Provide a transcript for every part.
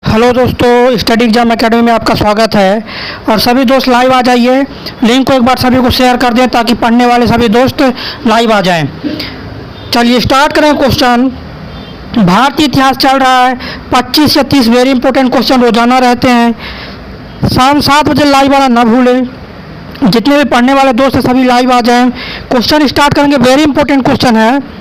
Hello दोस्तों, study exam academy में आपका स्वागत है। और सभी दोस्त लाइव आ जाइए। लिंक को एक बार सभी को शेयर कर दें ताकि पढ़ने वाले सभी दोस्त लाइव आ जाएं। चलिए स्टार्ट करें। क्वेश्चन भारतीय इतिहास चल रहा है। 25 या 30 वेरी इंपॉर्टेंट क्वेश्चन रोजाना रहते हैं। शाम 7 बजे लाइव आना ना भूलें। जितने भी पढ़ने वाले दोस्त हैं सभी लाइव आ जाएं। क्वेश्चन स्टार्ट करेंगे। वेरी इंपॉर्टेंट क्वेश्चन है।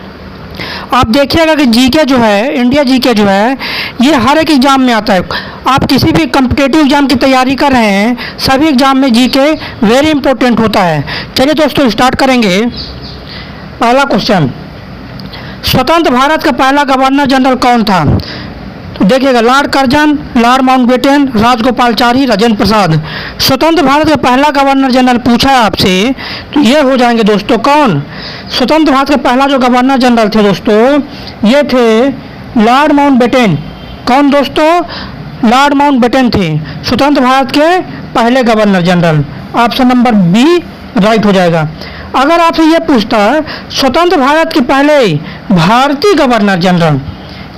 आप देखिएगा कि जीके जो है, इंडिया जीके जो है, ये हर एक एग्जाम में आता है। आप किसी भी कॉम्पिटिटिव एग्जाम की तैयारी कर रहे हैं, सभी एग्जाम में जीके वेरी इंपॉर्टेंट होता है। चलिए दोस्तों स्टार्ट करेंगे। पहला क्वेश्चन, स्वतंत्र भारत का पहला गवर्नर जनरल कौन था? तो देखिएगा, Lord Curzon, Lord Mountbatten, Rajagopalachari, Rajendra Prasad. स्वतंत्र भारत का पहला गवर्नर जनरल पूछा है आपसे, तो ये हो जाएंगे दोस्तों कौन? स्वतंत्र भारत का पहला जो गवर्नर जनरल थे दोस्तों, ये थे लॉर्ड माउंटबेटन। कौन दोस्तों? लॉर्ड माउंटबेटन थे स्वतंत्र भारत के पहले governor general. Option number B right हो जाएगा। अगर आपसे ये पूछता है स्वतंत्र भारत के पहले भारतीय गवर्नर जनरल,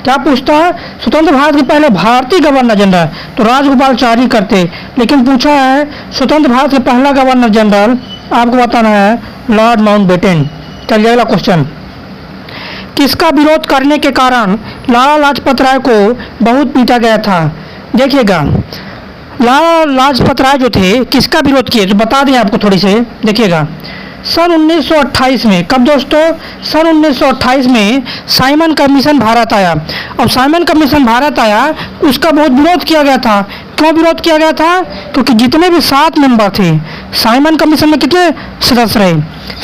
क्या पूछता है? स्वतंत्र भारत के पहले भारतीय गवर्नर जनरल, तो राजगोपालचारी करते। लेकिन पूछा है स्वतंत्र भारत के पहला गवर्नर जनरल, आपको बताना है लॉर्ड माउंटबेटन। चलिए अगला क्वेश्चन, किसका विरोध करने के कारण लाला लाजपत राय को बहुत पीटा गया था? देखिएगा, लाला लाजपत राय जो थे किसका विरोध किए, तो बता दें आपको थोड़ी से। देखिएगा, सन 1928 में, कब दोस्तों? सन 1928 में साइमन कमीशन भारत आया। अब साइमन कमीशन भारत आया, उसका बहुत विरोध किया गया था। क्यों विरोध किया गया था? क्योंकि जितने भी 7 मेंबर थे साइमन कमीशन में, कितने सदस्य रहे?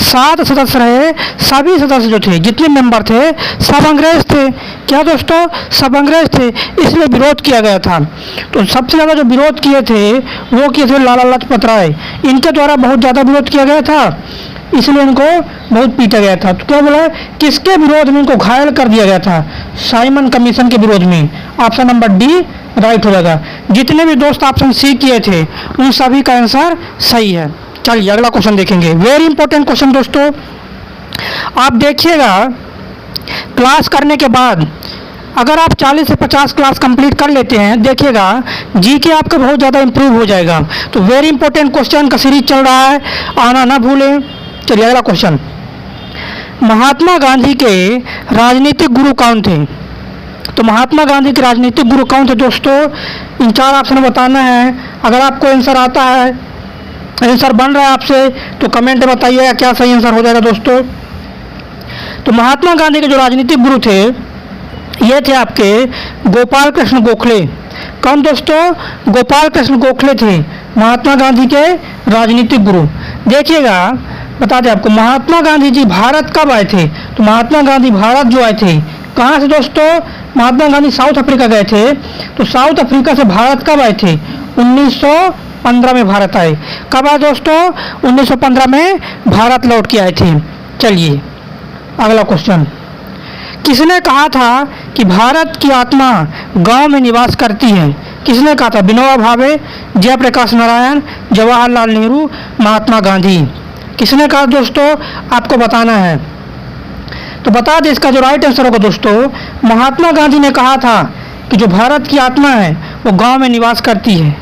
7 सदस्य रहे। सभी सदस्य जो थे, जितने मेंबर थे, सब अंग्रेज थे। क्या दोस्तों? सब अंग्रेज थे, इसलिए विरोध किया गया था। तो सबसे ज़्यादा जो विरोध किए थे वो किए थे लाला लाजपत राय। इनके द्वारा बहुत ज़्यादा विरोध किया गया था, इसलिए इनको बहुत पीटा गया था। तो क्या बोला? किसके विरोध में इनको घायल कर दिया गया था? साइमन कमीशन के विरोध में। ऑप्शन नंबर डी राइट हो जाएगा। जितने भी दोस्त ऑप्शन सी किए थे उन सभी का आंसर सही है। चलिए अगला क्वेश्चन देखेंगे। वेरी इंपॉर्टेंट क्वेश्चन दोस्तों, आप देखिएगा क्लास करने के बाद अगर आप 40 से 50 क्लास कंप्लीट कर लेते हैं, देखिएगा जीके आपका बहुत ज़्यादा इंप्रूव हो जाएगा। तो वेरी इंपॉर्टेंट क्वेश्चन का सीरीज चल रहा है, आना ना भूलें। चलिए अगला क्वेश्चन, महात्मा गांधी के राजनीतिक गुरु कौन थे? तो महात्मा गांधी के राजनीतिक गुरु कौन थे दोस्तों? इन 4 ऑप्शन बताना है। अगर आपको आंसर आता है, आंसर बन रहा है आपसे, तो कमेंट में बताइएगा क्या सही आंसर हो जाएगा दोस्तों। तो महात्मा गांधी के जो राजनीतिक गुरु थे ये थे आपके गोपाल कृष्ण गोखले। कौन दोस्तों? गोपाल कृष्ण गोखले थे महात्मा गांधी के राजनीतिक गुरु। देखिएगा, बता दें आपको, महात्मा गांधी जी भारत कब आए थे? तो महात्मा गांधी भारत जो आए थे, कहाँ से दोस्तों? महात्मा गांधी साउथ अफ्रीका गए थे। तो साउथ अफ्रीका से भारत कब आए थे? 1915 में भारत आए। कब आए दोस्तों? 1915 में भारत लौट के आए थे। चलिए अगला क्वेश्चन, किसने कहा था कि भारत की आत्मा गांव में निवास करती है? किसने कहा था? विनोबा भावे, जयप्रकाश नारायण, जवाहरलाल नेहरू, महात्मा गांधी। किसने कहा दोस्तों? आपको बताना है। तो बता दें इसका जो राइट आंसर होगा दोस्तों, महात्मा गांधी ने कहा था कि जो भारत की आत्मा है वो गांव में निवास करती है।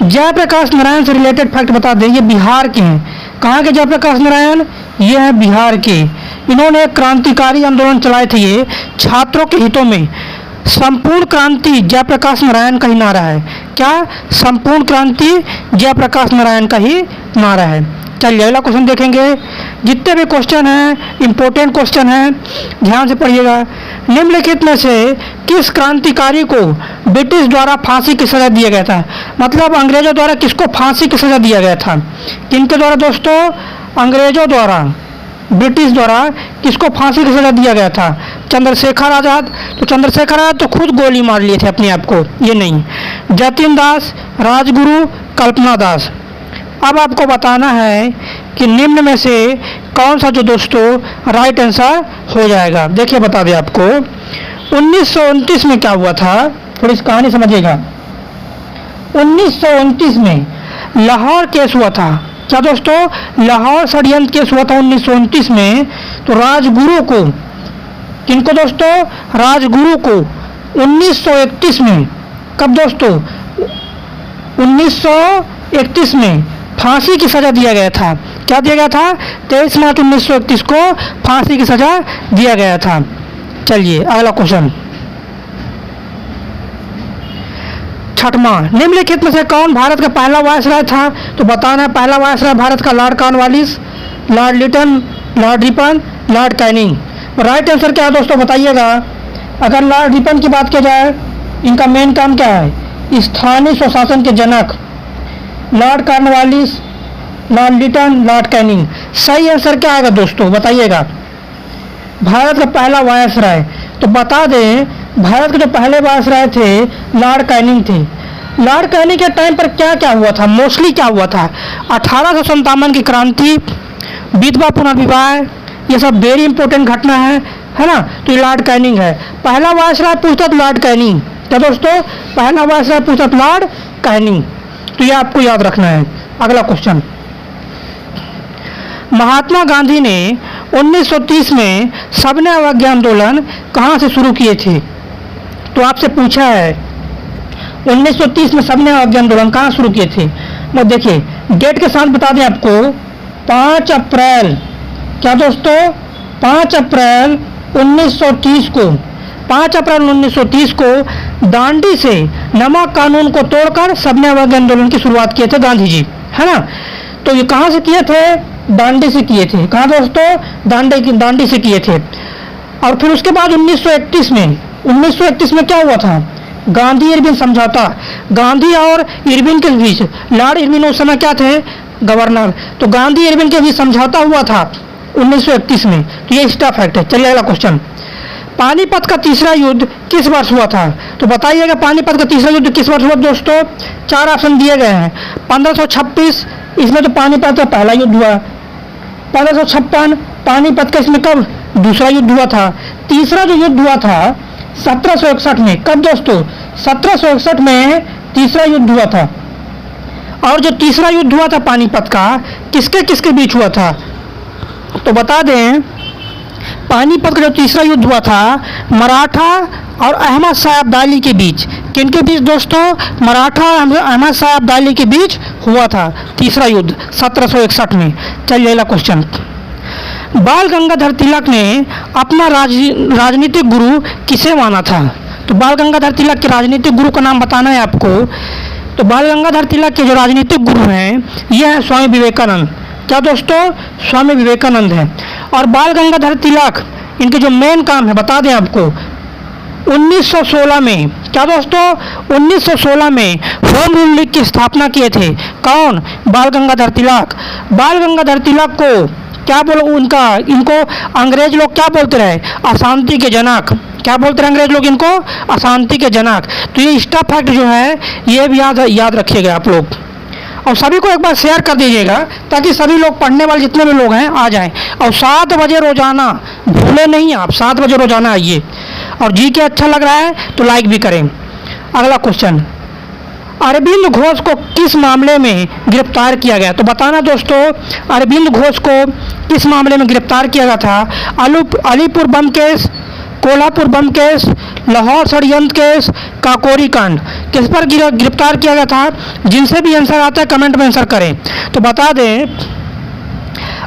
जयप्रकाश नारायण से रिलेटेड फैक्ट बता दें, ये बिहार के हैं। कहाँ के जयप्रकाश नारायण? ये है बिहार के। इन्होंने एक क्रांतिकारी आंदोलन चलाए थे, ये छात्रों के हितों में। संपूर्ण क्रांति जयप्रकाश नारायण का ही नारा है। क्या? संपूर्ण क्रांति जयप्रकाश नारायण का ही नारा है। चलिए अगला क्वेश्चन देखेंगे। जितने भी क्वेश्चन हैं इंपॉर्टेंट क्वेश्चन हैं, ध्यान से पढ़िएगा। निम्नलिखित में से किस क्रांतिकारी को ब्रिटिश द्वारा फांसी की सजा दिया गया था? मतलब अंग्रेजों द्वारा किसको फांसी की सजा दिया गया था? किनके द्वारा दोस्तों? अंग्रेजों द्वारा, ब्रिटिश द्वारा किसको फांसी की सजा दिया गया था? चंद्रशेखर आज़ाद। तो चंद्रशेखर आज़ाद तो खुद गोली मार लिए थे अपने आप को, ये नहीं। जतिन दास, राजगुरु, कल्पना दास। अब आपको बताना है कि निम्न में से कौन सा जो दोस्तों राइट आंसर हो जाएगा। देखिए बता दें आपको, 1929 में क्या हुआ था, थोड़ी सी कहानी समझिएगा। 1929 में लाहौर केस हुआ था। क्या दोस्तों? लाहौर षड्यंत्र केस हुआ था 1929 में। तो राजगुरु को, किनको दोस्तों? राजगुरु को 1931 में कब दोस्तों? 1931 में फांसी की सजा दिया गया था। क्या दिया गया था? 23 मार्च 1931 को फांसी की सजा दिया गया था। चलिए अगला क्वेश्चन, छठवां, निम्नलिखित में से कौन भारत का पहला वायसराय था? तो बताना है पहला वायसराय भारत का lord Cornwallis, Lord Lytton, lord Ripon, lord Canning. Right answer क्या है दोस्तों बताइएगा। अगर लॉर्ड रिपन की बात की जाए, इनका मेन काम क्या है? स्थानीय स्वशासन के जनक। Lord Cornwallis, Lord Lytton, Lord Canning. सही आंसर क्या आएगा दोस्तों बताइएगा। भारत का पहला वायसराय, तो बता दें भारत के जो पहले वायसराय थे लॉर्ड कैनिंग थे। लॉर्ड कैनिंग के टाइम पर क्या क्या हुआ था? मोस्टली क्या हुआ था? 1857 की क्रांति, विधवा पुनर्विवाह, ये सब वेरी इंपॉर्टेंट घटना है ना। तो ये लॉर्ड कैनिंग है। पहला वायसराय पूछता तो लॉर्ड कैनिंग। क्या दोस्तों? पहला वायसराय पूछता तो लॉर्ड कैनिंग। तो ये आपको याद रखना है। अगला क्वेश्चन, महात्मा गांधी ने 1930 में सबने अवज्ञा आंदोलन कहाँ से शुरू किए थे? तो आपसे पूछा है 1930 में सबने अवज्ञा आंदोलन कहाँ शुरू किए थे? वो देखिए डेट के साथ बता दें आपको, 5 अप्रैल। क्या दोस्तों? 5 अप्रैल 1930 को, 5 अप्रैल 1930 को दांडी से नमक कानून को तोड़कर सबने अवज्ञा आंदोलन की शुरुआत किए थे गांधी जी, है ना। तो ये कहाँ से किए थे? दांडी से किए थे। कहाँ दोस्तों? दांडी से किए थे। और फिर उसके बाद 1931 में क्या हुआ था? गांधी इरविन समझौता। गांधी और इरविन के बीच, लॉर्ड इरविन उस समय क्या थे? गवर्नर। तो गांधी इरविन के बीच समझौता हुआ था 1931 में। तो ये इसका फैक्ट है। चलिए अगला क्वेश्चन, पानीपत का तीसरा युद्ध किस वर्ष हुआ था? तो बताइएगा पानीपत का तीसरा युद्ध किस वर्ष हुआ दोस्तों? 4 ऑप्शन दिए गए हैं। 1526, इसमें तो पानीपत का पहला युद्ध हुआ। 1556 पानीपत का, इसमें कब दूसरा युद्ध हुआ था। तीसरा जो युद्ध हुआ था 1761 में। कब दोस्तों? 1761 में तीसरा युद्ध हुआ था। और जो तीसरा युद्ध हुआ था पानीपत का, किसके किसके बीच हुआ था? तो बता दें पानीपत का जो तीसरा युद्ध हुआ था मराठा और अहमद शाह अब्दाली के बीच। किनके बीच दोस्तों? मराठा और अहमद शाह अब्दाली के बीच हुआ था तीसरा युद्ध 1761 में। चलिए अगला क्वेश्चन, बाल गंगाधर तिलक ने अपना राजनीतिक गुरु किसे माना था? तो बाल गंगाधर तिलक के राजनीतिक गुरु का नाम बताना है आपको। तो बाल गंगाधर तिलक के जो राजनीतिक गुरु हैं ये हैं स्वामी विवेकानंद। क्या दोस्तों? स्वामी विवेकानंद है। और बाल गंगाधर तिलक, इनके जो मेन काम है बता दें आपको, 1916 में, क्या दोस्तों? 1916 में होम रूल लीग की स्थापना किए थे। कौन? बाल गंगाधर तिलक। बाल गंगाधर तिलक को क्या बोलो, इनको अंग्रेज लोग क्या बोलते रहे? अशांति के जनक। क्या बोलते रहे अंग्रेज लोग इनको? अशांति के जनक। तो ये इसका फैक्ट जो है ये भी याद रखिएगा आप लोग। और सभी को एक बार शेयर कर दीजिएगा ताकि सभी लोग, पढ़ने वाले जितने भी लोग हैं आ जाएं। और 7 बजे रोजाना, भूले नहीं आप, 7 बजे रोजाना आइए। और जी के अच्छा लग रहा है तो लाइक भी करें। अगला क्वेश्चन, अरविंद घोष को किस मामले में गिरफ्तार किया गया? तो बताना दोस्तों अरविंद घोष को किस मामले में गिरफ्तार किया गया था? अलीपुर बम केस, कोल्हापुर बम केस, लाहौर षड्यंत्र केस, काकोरी कांड। किस पर गिरफ्तार किया गया था? जिनसे भी आंसर आता है कमेंट में आंसर करें। तो बता दें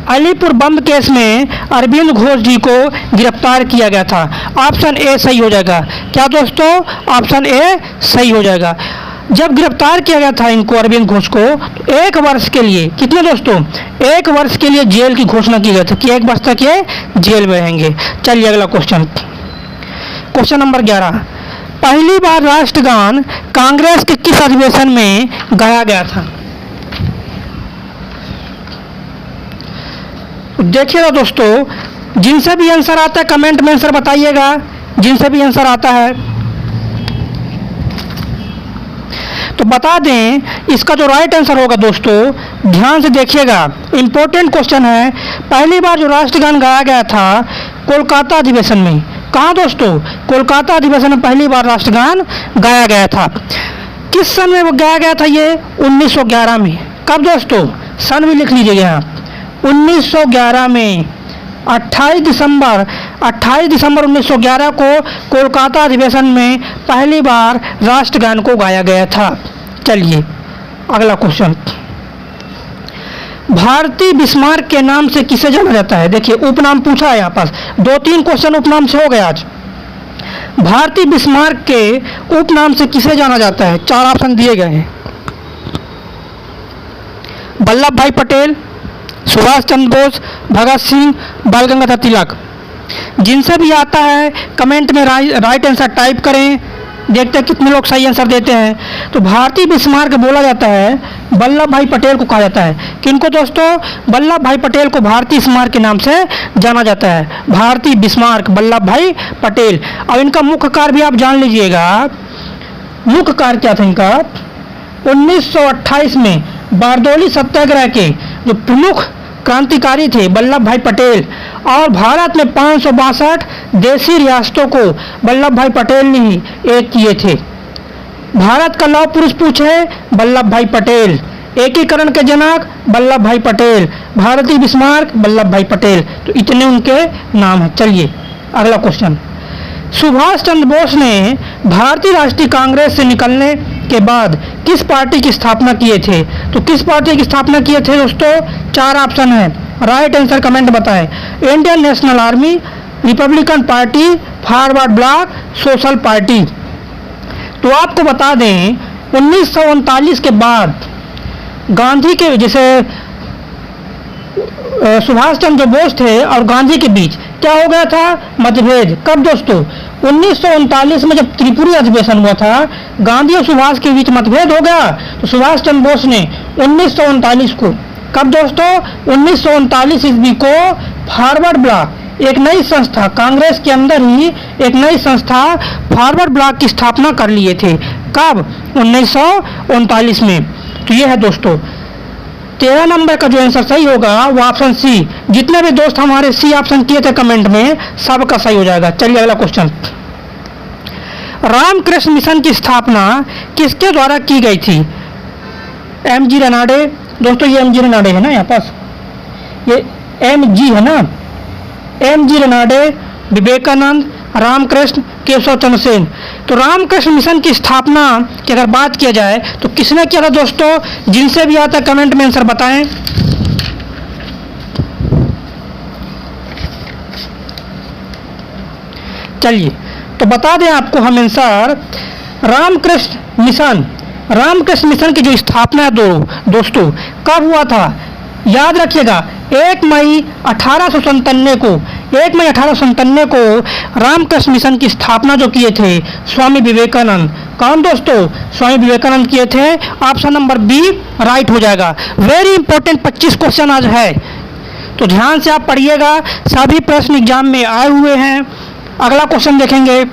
अलीपुर बम केस में अरविंद घोष जी को गिरफ्तार किया गया था। ऑप्शन ए सही हो जाएगा। क्या दोस्तों? ऑप्शन ए सही हो जाएगा। जब गिरफ्तार किया गया था इनको, अरविंद घोष को, तो 1 वर्ष के लिए, कितने दोस्तों? 1 वर्ष के लिए जेल की घोषणा की गई थी कि 1 वर्ष तक ये जेल में रहेंगे। चलिए अगला क्वेश्चन, क्वेश्चन नंबर 11, पहली बार राष्ट्रगान कांग्रेस के किस अधिवेशन में गाया गया था? देखिएगा दोस्तों, जिनसे भी आंसर आता है कमेंट में आंसर बताइएगा, जिनसे भी आंसर आता है। तो बता दें इसका जो राइट आंसर होगा दोस्तों, ध्यान से देखिएगा, इंपॉर्टेंट क्वेश्चन है। पहली बार जो राष्ट्रगान गाया गया था कोलकाता अधिवेशन में। कहाँ दोस्तों? कोलकाता अधिवेशन में पहली बार राष्ट्रगान गाया गया था। किस सन में वो गाया गया था? ये 1911 में। कब दोस्तों? सन भी लिख लीजिएगा यहाँ, 1911 में 28 दिसंबर 1911 को कोलकाता अधिवेशन में पहली बार राष्ट्रगान को गाया गया था। चलिए अगला क्वेश्चन, भारतीय बिस्मार्क के नाम से किसे जाना जाता है? देखिए उपनाम पूछा है यहाँ पास, 2-3 क्वेश्चन उपनाम से हो गए आज। भारतीय बिस्मार्क के उपनाम से किसे जाना जाता है? 4 ऑप्शन दिए गए हैं, वल्लभ भाई पटेल, सुभाष चंद्र बोस, भगत सिंह, बाल गंगाधर तिलक। जिनसे भी आता है कमेंट में राइट आंसर टाइप करें, देखते हैं कितने लोग सही आंसर देते हैं। तो भारतीय बिस्मार्क बोला जाता है, वल्लभ भाई पटेल को कहा जाता है। किनको दोस्तों? वल्लभ भाई पटेल को भारतीय स्मारक के नाम से जाना जाता है, भारतीय बिस्मार्क वल्लभ भाई पटेल। अब इनका मुख्य कार्य भी आप जान लीजिएगा। मुख्य कार्य क्या था इनका? 1928 में बारदौली सत्याग्रह के जो प्रमुख क्रांतिकारी थे वल्लभ भाई पटेल, और भारत में 562 देशी रियासतों को वल्लभ भाई पटेल ने ही एक किए थे। भारत का लौह पुरुष पूछे, वल्लभ भाई पटेल। एकीकरण के जनक वल्लभ भाई पटेल, भारतीय बिस्मार्क वल्लभ भाई पटेल। तो इतने उनके नाम हैं। चलिए अगला क्वेश्चन, सुभाष चंद्र बोस ने भारतीय राष्ट्रीय कांग्रेस से निकलने के बाद किस पार्टी की स्थापना किए थे? तो किस पार्टी की स्थापना किए थे दोस्तों? 4 ऑप्शन है, राइट आंसर कमेंट बताएं। Indian national army, Republican party, forward block, social party. तो आपको बता दें 1939 के बाद गांधी के, जैसे सुभाष चंद्र बोस थे और गांधी के बीच क्या हो गया था? मतभेद। कब दोस्तों? 1939 में जब त्रिपुरी अधिवेशन हुआ था, गांधी और सुभाष के बीच मतभेद हो गया। तो सुभाष चंद्र बोस ने 1939 को, कब दोस्तों? 1939 ईस्वी को फॉरवर्ड ब्लॉक, एक नई संस्था, कांग्रेस के अंदर ही एक नई संस्था फॉरवर्ड ब्लॉक की स्थापना कर लिए थे। कब? 1939 में। तो ये है दोस्तों 13 नंबर का जो आंसर सही होगा वो ऑप्शन सी। जितने भी दोस्त हमारे सी ऑप्शन किए थे कमेंट में, सबका सही हो जाएगा। चलिए अगला क्वेश्चन, रामकृष्ण मिशन की स्थापना किसके द्वारा की गई थी? एम.जी. रनाडे। दोस्तों ये एम.जी. रनाडे है ना, यहाँ पास ये एम.जी. है ना, एम.जी. रनाडे, विवेकानंद, रामकृष्ण, केशव चंद्र सेन। तो रामकृष्ण मिशन की स्थापना की अगर बात किया जाए तो किसने किया था दोस्तों? जिनसे भी आता है कमेंट में आंसर बताएं। चलिए तो बता दें आपको हम आंसर, रामकृष्ण मिशन की जो स्थापना है दोस्तों कब हुआ था? याद रखिएगा 1 मई 1897 को रामकृष्ण मिशन की स्थापना जो किए थे स्वामी विवेकानंद। कौन दोस्तों? स्वामी विवेकानंद किए थे। ऑप्शन नंबर बी राइट हो जाएगा। वेरी इंपॉर्टेंट 25 क्वेश्चन आज है, तो ध्यान से आप पढ़िएगा। सभी प्रश्न एग्जाम में आए हुए हैं। अगला क्वेश्चन देखेंगे,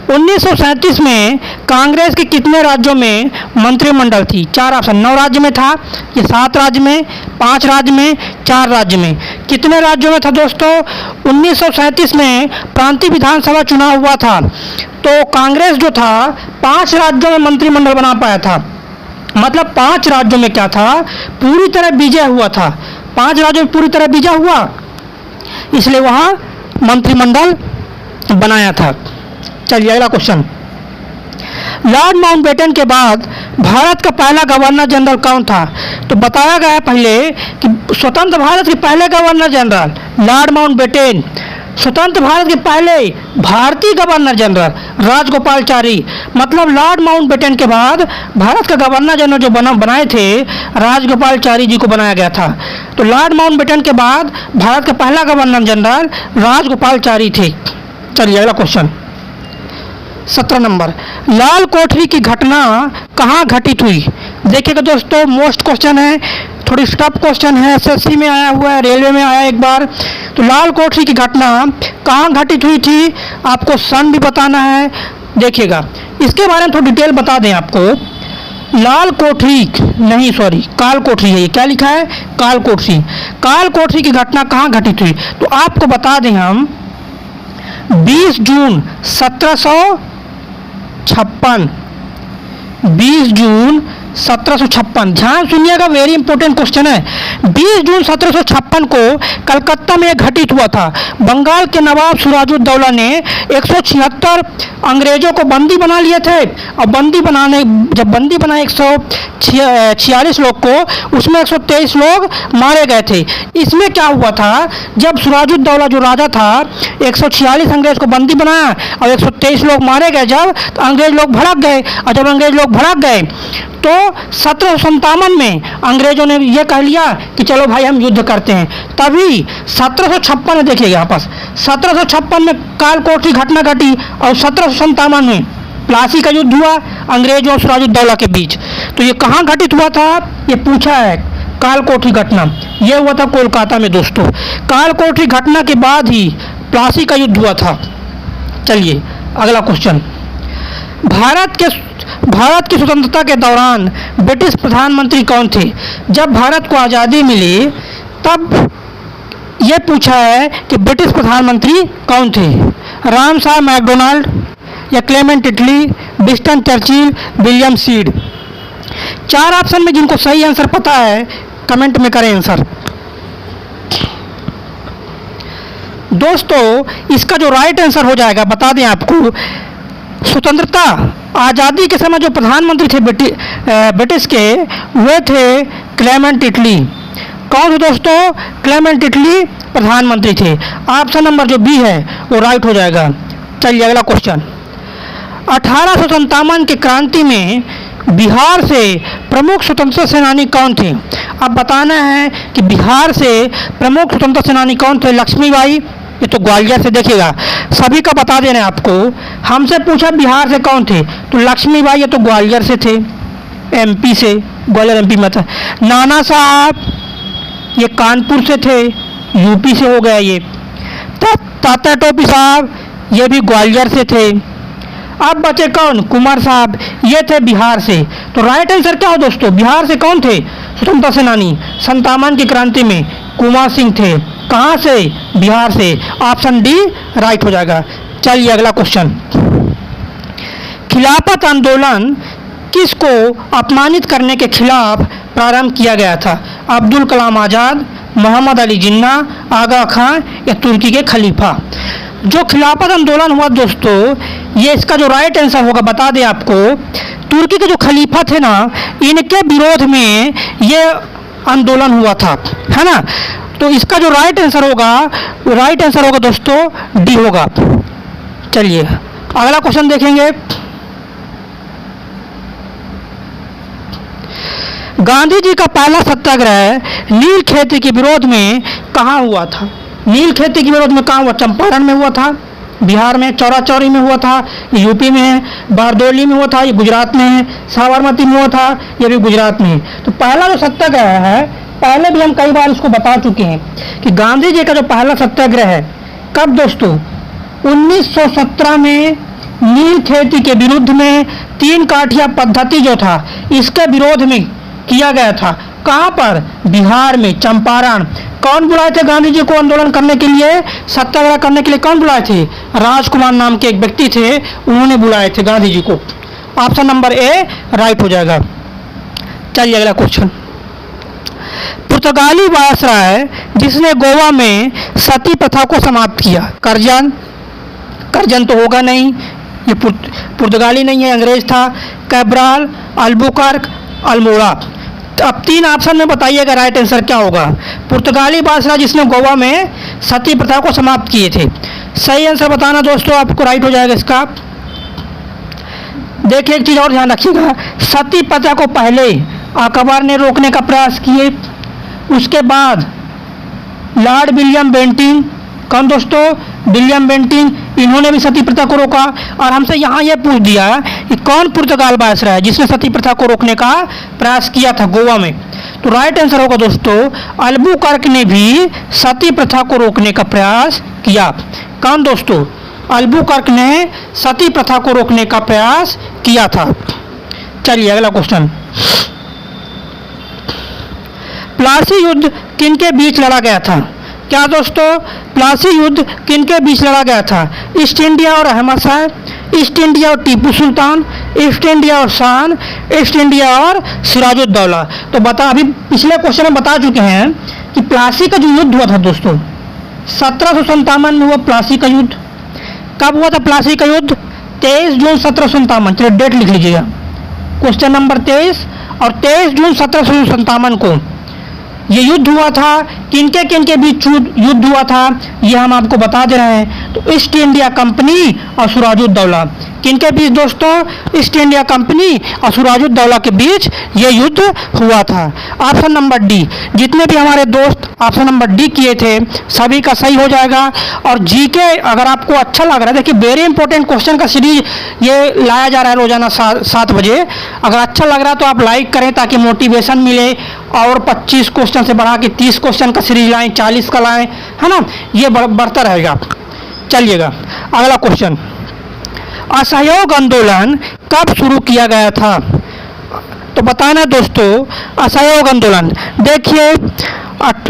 1937 में कांग्रेस के कितने राज्यों में मंत्रिमंडल थी? 4 ऑप्शन, 9 राज्य में था, ये 7 राज्य में, 5 राज्य में, 4 राज्य में। कितने राज्यों में था दोस्तों? 1937 में प्रांतीय विधानसभा चुनाव हुआ था, तो कांग्रेस जो था 5 राज्यों में मंत्रिमंडल बना पाया था। मतलब 5 राज्यों में क्या था? पूरी तरह विजय हुआ था। 5 राज्यों में पूरी तरह विजय हुआ, इसलिए वहाँ मंत्रिमंडल बनाया था। चलिए अगला क्वेश्चन, लॉर्ड माउंटबेटन के बाद भारत का पहला गवर्नर जनरल कौन था? तो बताया गया पहले कि स्वतंत्र भारत के पहले गवर्नर जनरल लॉर्ड माउंटबेटन, स्वतंत्र भारत के पहले भारतीय गवर्नर जनरल राजगोपालचारी। मतलब लॉर्ड माउंटबेटन के बाद भारत का गवर्नर जनरल जो बनाए थे राजगोपालचारी जी को बनाया गया था। तो लॉर्ड माउंटबेटन के बाद भारत का पहला गवर्नर जनरल राजगोपालचारी थे। चलिए अगला क्वेश्चन, 17 नंबर, लाल कोठरी की घटना कहाँ घटित हुई? देखिएगा दोस्तों मोस्ट क्वेश्चन है, थोड़ी टफ क्वेश्चन है, एसएससी में आया हुआ है, रेलवे में आया एक बार। तो लाल कोठरी की घटना कहाँ घटित हुई थी? आपको सन भी बताना है। देखिएगा इसके बारे में थोड़ी डिटेल बता दें आपको। लाल कोठरी नहीं, सॉरी काल कोठरी है, ये क्या लिखा है? काल कोठरी। काल कोठरी की घटना कहाँ घटित हुई? तो आपको बता दें हम 20 जून 1756, 20 जून 1756, ध्यान सुनिएगा, वेरी इंपॉर्टेंट क्वेश्चन है। 20 जून 1756 को कलकत्ता में घटित हुआ था। बंगाल के नवाब सिराजुद्दौला ने 176 अंग्रेजों को बंदी बना लिए थे, और जब बंदी बनाए 146 लोग को, उसमें 123 लोग मारे गए थे। इसमें क्या हुआ था, जब सिराजुद्दौला जो राजा था 146 अंग्रेज को बंदी बनाया और 123 लोग मारे गए, जब तो अंग्रेज लोग भड़क गए, और जब अंग्रेज लोग भड़क गए तो 1757 में अंग्रेजों ने यह कह लिया कि चलो भाई हम युद्ध करते हैं। तभी 1756 में देखिए यहाँ पास 1756 में कालकोट की घटना घटी, और 1757 में प्लासी का युद्ध हुआ अंग्रेजों और सिराजुद्दौला के बीच। तो ये कहाँ घटित हुआ था, ये पूछा है, कालकोट की घटना। यह हुआ था कोलकाता में दोस्तों। कालकोट की घटना के बाद ही प्लासी का युद्ध हुआ था। चलिए अगला क्वेश्चन। भारत की स्वतंत्रता के दौरान ब्रिटिश प्रधानमंत्री कौन थे? जब भारत को आज़ादी मिली तब यह पूछा है कि ब्रिटिश प्रधानमंत्री कौन थे? रामसा मैकडोनाल्ड या Clement Italy, Winston Churchill, William seed. 4 option में जिनको सही आंसर पता है कमेंट में करें आंसर। दोस्तों इसका जो राइट आंसर हो जाएगा, बता दें आपको, स्वतंत्रता आज़ादी के समय जो प्रधानमंत्री थे ब्रिटिश के, वे थे क्लेमेंट इटली। कौन थे दोस्तों? क्लेमेंट इटली प्रधानमंत्री थे। ऑप्शन नंबर जो बी है वो राइट हो जाएगा। चलिए अगला क्वेश्चन। 1857 की क्रांति में बिहार से प्रमुख स्वतंत्रता सेनानी कौन थे? अब बताना है कि बिहार से प्रमुख स्वतंत्रता सेनानी कौन थे। लक्ष्मीबाई, ये तो ग्वालियर से, देखिएगा सभी का बता देना है आपको। हमसे पूछा बिहार से कौन थे, तो लक्ष्मीबाई ये तो ग्वालियर से थे, एमपी से, ग्वालियर एमपी में था। नाना साहब ये कानपुर से थे, यूपी से हो गया ये। तात्या टोपी साहब ये भी ग्वालियर से थे। अब बचे कौन? कुमार साहब, ये थे बिहार से। तो राइट आंसर क्या हो दोस्तों? बिहार से कौन थे स्वतंत्रता सेनानी 57 की क्रांति में? कुमार सिंह थे। कहाँ से? बिहार से। ऑप्शन डी राइट हो जाएगा। चलिए अगला क्वेश्चन। खिलाफत आंदोलन किसको अपमानित करने के खिलाफ प्रारंभ किया गया था? अब्दुल कलाम आज़ाद, मोहम्मद अली जिन्ना, आगा खां या तुर्की के खलीफा। जो खिलाफत आंदोलन हुआ दोस्तों, ये इसका जो राइट आंसर होगा बता दें आपको, तुर्की के जो खलीफा थे ना, इनके विरोध में ये आंदोलन हुआ था, है ना। तो इसका जो राइट आंसर होगा दोस्तों डी होगा। चलिए अगला क्वेश्चन देखेंगे। गांधी जी का पहला सत्याग्रह नील खेती के विरोध में कहाँ हुआ था? नील खेती के विरोध में कहाँ हुआ? चंपारण में हुआ था, बिहार में चौरा चौरी में हुआ था, यूपी में है, बारदोली में हुआ था, ये गुजरात में है, साबरमती में हुआ था, ये भी गुजरात में है। तो पहला जो सत्याग्रह है, पहले भी हम कई बार इसको बता चुके हैं कि गांधी जी का जो पहला सत्याग्रह है कब दोस्तों? 1917 में नील खेती के विरुद्ध में 3 काठिया पद्धति जो था इसके विरोध में किया गया था। कहाँ पर? बिहार में, चंपारण। कौन बुलाए थे गांधी जी को आंदोलन करने के लिए, सत्याग्रह करने के लिए? कौन बुलाए थे? राजकुमार नाम के एक व्यक्ति थे, उन्होंने बुलाए थे गांधी जी को। ऑप्शन नंबर ए राइट हो जाएगा। चलिए अगला क्वेश्चन। पुर्तगाली वायसराय जिसने गोवा में सती प्रथा को समाप्त किया? करजन तो होगा नहीं, ये पुर्तगाली नहीं है, अंग्रेज था। Cabral, Albuquerque, Almora. अब 3 ऑप्शन में बताइएगा राइट आंसर क्या होगा। पुर्तगाली वायसराय जिसने गोवा में सती प्रथा को समाप्त किए थे। सही आंसर बताना दोस्तों, आपको राइट हो जाएगा इसका। देखिए एक चीज़ और ध्यान रखिएगा, सती प्रथा को पहले अकबर ने रोकने का प्रयास किए, उसके बाद लॉर्ड विलियम बेंटिंग, कौन दोस्तों? विलियम बेंटिंग, इन्होंने भी सती प्रथा को रोका। और हमसे यहाँ यह पूछ दिया कि कौन पुर्तगाल वायसराय जिसने सती प्रथा को रोकने का प्रयास किया था गोवा में? तो राइट आंसर होगा दोस्तों अल्बुकर्क ने भी सती प्रथा को रोकने का प्रयास किया। कौन दोस्तों? अल्बुकर्क ने सती प्रथा को रोकने का प्रयास किया था। चलिए अगला क्वेश्चन। प्लासी युद्ध किनके बीच लड़ा गया था? क्या दोस्तों? प्लासी युद्ध किनके बीच लड़ा गया था? ईस्ट इंडिया और अहमद शाह, ईस्ट इंडिया और टीपू सुल्तान, ईस्ट इंडिया और शान, ईस्ट इंडिया और सिराजुद्दौला। तो बता, अभी पिछले क्वेश्चन में बता चुके हैं कि प्लासी का जो युद्ध हुआ था दोस्तों, 1757 में हुआ प्लासी का युद्ध। कब हुआ था प्लासी का युद्ध? 23 जून 1757। चलिए डेट लिख लीजिएगा, क्वेश्चन नंबर 23। और 23 जून 1757 को ये युद्ध हुआ था। किनके बीच युद्ध हुआ था ये हम आपको बता दे रहे हैं। तो ईस्ट इंडिया कंपनी और सिराजुद्दौला, किनके बीच दोस्तों? ईस्ट इंडिया कंपनी और सिराजुद्दौला के बीच ये युद्ध हुआ था। ऑप्शन नंबर डी, जितने भी हमारे दोस्त ऑप्शन नंबर डी किए थे सभी का सही हो जाएगा। और जीके अगर आपको अच्छा लग रहा है, देखिए वेरी इंपॉर्टेंट क्वेश्चन का सीरीज ये लाया जा रहा है रोजाना 7 बजे। अगर अच्छा लग रहा है तो आप लाइक करें ताकि मोटिवेशन मिले, और 25 क्वेश्चन से बढ़ा के 30 क्वेश्चन का सीरीज लाएं, 40 का लाएं, है ना, ये बढ़ता रहेगा। चलिएगा अगला क्वेश्चन, असहयोग आंदोलन कब शुरू किया गया था? तो बताना दोस्तों, असहयोग आंदोलन, देखिए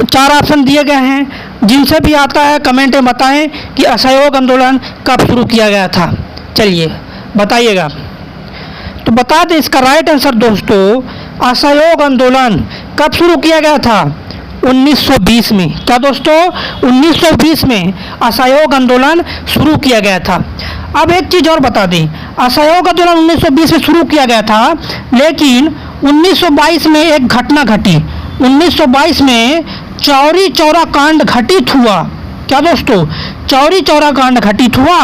4 ऑप्शन दिए गए हैं, जिनसे भी आता है कमेंट में बताएं कि असहयोग आंदोलन कब शुरू किया गया था। चलिए बताइएगा। तो बता दें इसका राइट आंसर दोस्तों, असहयोग आंदोलन कब शुरू किया गया था? 1920 में। क्या दोस्तों? 1920 में असहयोग आंदोलन शुरू किया गया था। अब एक चीज़ और बता दें, असहयोग आंदोलन 1920 में शुरू किया गया था, लेकिन 1922 में एक घटना घटी। 1922 में चौरी चौरा कांड घटित हुआ। क्या दोस्तों? चौरी चौरा कांड घटित हुआ,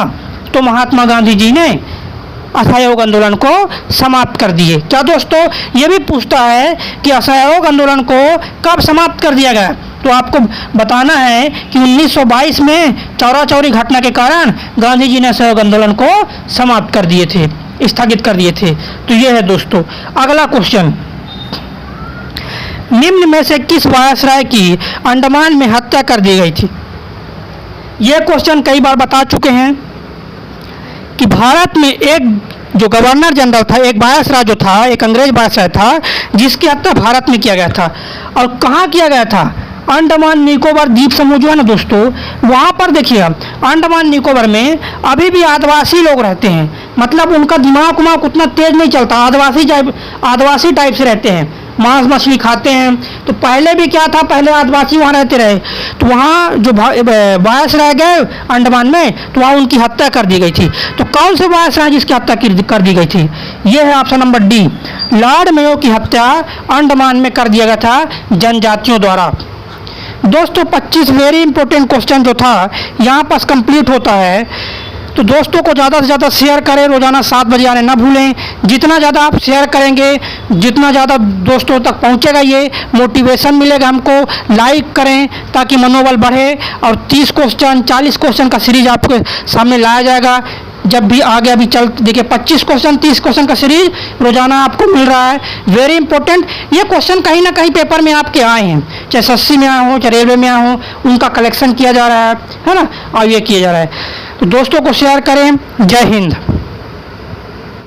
तो महात्मा गांधी जी ने असहयोग आंदोलन को समाप्त कर दिए। क्या दोस्तों? ये भी पूछता है कि असहयोग आंदोलन को कब समाप्त कर दिया गया, तो आपको बताना है कि 1922 में चौरा चौरी घटना के कारण गांधी जी ने असहयोग आंदोलन को समाप्त कर दिए थे, स्थगित कर दिए थे। तो ये है दोस्तों। अगला क्वेश्चन, निम्न में से किस वायसराय की अंडमान में हत्या कर दी गई थी? यह क्वेश्चन कई बार बता चुके हैं कि भारत में एक जो गवर्नर जनरल था, एक वायसराय जो था, एक अंग्रेज वायसराय था, जिसकी हत्या भारत में किया गया था। और कहाँ किया गया था? अंडमान निकोबार द्वीप समूह जो है ना दोस्तों, वहाँ पर देखिए अंडमान निकोबार में अभी भी आदिवासी लोग रहते हैं, मतलब उनका दिमाग उतना तेज नहीं चलता, आदिवासी टाइप से रहते हैं, मांस मछली खाते हैं। तो पहले भी क्या था, पहले आदिवासी वहाँ रहते रहे, तो वहाँ जो वायसराय गए अंडमान में, तो वहाँ उनकी हत्या कर दी गई थी। तो कौन से वायसराय जिसकी हत्या कर दी गई थी? ये है option number D, Lord Mayo की हत्या अंडमान में कर दिया गया था जनजातियों द्वारा। दोस्तों 25 वेरी इंपॉर्टेंट क्वेश्चन जो था यहाँ पास कंप्लीट होता है। तो दोस्तों को ज़्यादा से ज़्यादा शेयर करें, रोज़ाना 7 बजे आने ना भूलें। जितना ज़्यादा आप शेयर करेंगे, जितना ज़्यादा दोस्तों तक पहुँचेगा, ये मोटिवेशन मिलेगा हमको। लाइक करें ताकि मनोबल बढ़े, और 30 क्वेश्चन 40 क्वेश्चन का सीरीज आपके सामने लाया जाएगा। जब भी आगे अभी चल देखिए 25 क्वेश्चन 30 क्वेश्चन का सीरीज रोजाना आपको मिल रहा है। वेरी इंपॉर्टेंट, ये क्वेश्चन कहीं ना कहीं पेपर में आपके आए हैं, चाहे एसएससी में आए हो, चाहे रेलवे में आए हो, उनका कलेक्शन किया जा रहा है ना, और ये किया जा रहा है। तो दोस्तों को शेयर करें। जय हिंद।